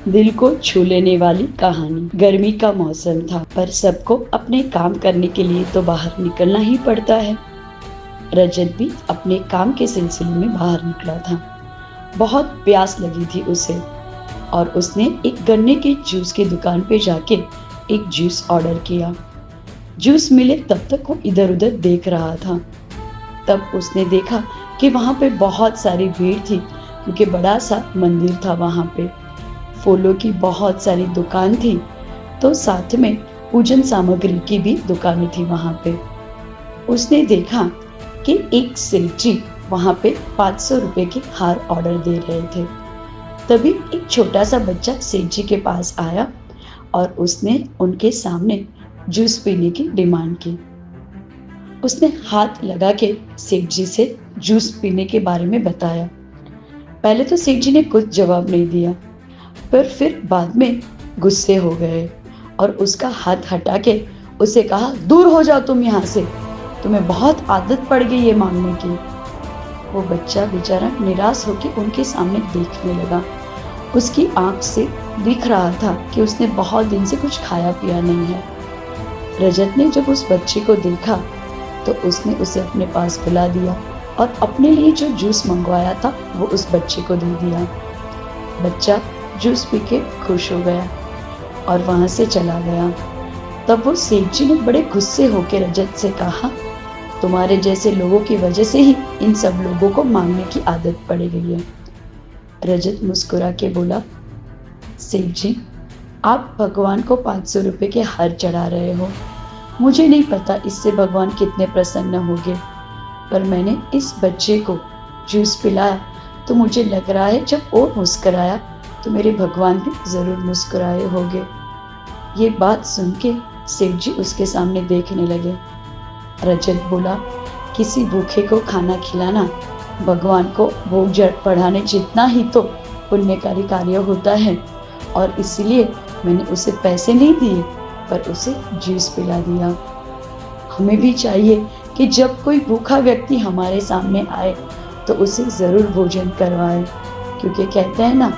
दिल को छू लेने वाली कहानी। गर्मी का मौसम था, पर सबको अपने काम करने के लिए तो बाहर निकलना ही पड़ता है। रजत भी अपने काम के सिलसिले में बाहर निकला था। बहुत प्यास लगी थी उसे और उसने एक गन्ने के जूस की दुकान पे जाके एक जूस ऑर्डर किया। जूस मिले तब तक वो इधर-उधर देख रहा था। तब उसने देखा कि वहाँ पे बहुत सारी भीड़ थी, क्योंकि बड़ा सा मंदिर था वहाँ पे। फूलों की बहुत सारी दुकान थी, तो साथ में पूजन सामग्री की भी दुकानें थी वहाँ पे। उसने देखा कि एक सेठ जी वहाँ पे 500 रुपए के हार ऑर्डर दे रहे थे। तभी एक छोटा सा बच्चा सेठ जी के पास आया और उसने उनके सामने जूस पीने की डिमांड की। उसने हाथ लगा के सेठ जी से जूस पीने के बारे में बताया। पहले तो सेठ जी ने कुछ जवाब नहीं दिया, पर फिर बाद में गुस्से हो गए और उसका हाथ हटा के उसे कहा, दूर हो जाओ तुम यहाँ से, तुम्हें बहुत आदत पड़ गई है मांगने की। वो बच्चा बेचारा निराश होकर उनके सामने देखने लगा। उसकी आंख से दिख रहा था कि उसने बहुत दिन से कुछ खाया पिया नहीं है। रजत ने जब उस बच्चे को देखा तो उसने उसे अपने पास बुला दिया और अपने लिए जो जूस मंगवाया था वो उस बच्चे को दे दिया। बच्चा जूस पी के खुश हो गया और वहां से चला गया। तब वो सेठ जी ने बड़े गुस्से होकर रजत से कहा, तुम्हारे जैसे लोगों की वजह से ही इन सब लोगों को मांगने की आदत पड़ गई है। रजत मुस्कुरा के बोला, सेठ जी, आप भगवान को 500 रुपए के हार चढ़ा रहे हो। मुझे नहीं पता इससे भगवान कितने प्रसन्न होंगे, पर मैंने इस बच्चे को जूस पिलाया तो मुझे लग रहा है जब वो मुस्कुराया तो मेरे भगवान भी जरूर मुस्कुराए होंगे। ये बात सुन के सेठ जी उसके सामने देखने लगे। रजत बोला, किसी भूखे को खाना खिलाना भगवान को भोग पढ़ाने जितना ही तो पुण्यकारी कार्य होता है, और इसलिए मैंने उसे पैसे नहीं दिए पर उसे जूस पिला दिया। हमें भी चाहिए कि जब कोई भूखा व्यक्ति हमारे सामने आए तो उसे जरूर भोजन करवाएं, क्योंकि कहते हैं ना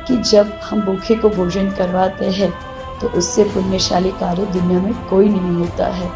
कि जब हम भूखे को भोजन करवाते हैं तो उससे पुण्यशाली कार्य दुनिया में कोई नहीं होता है।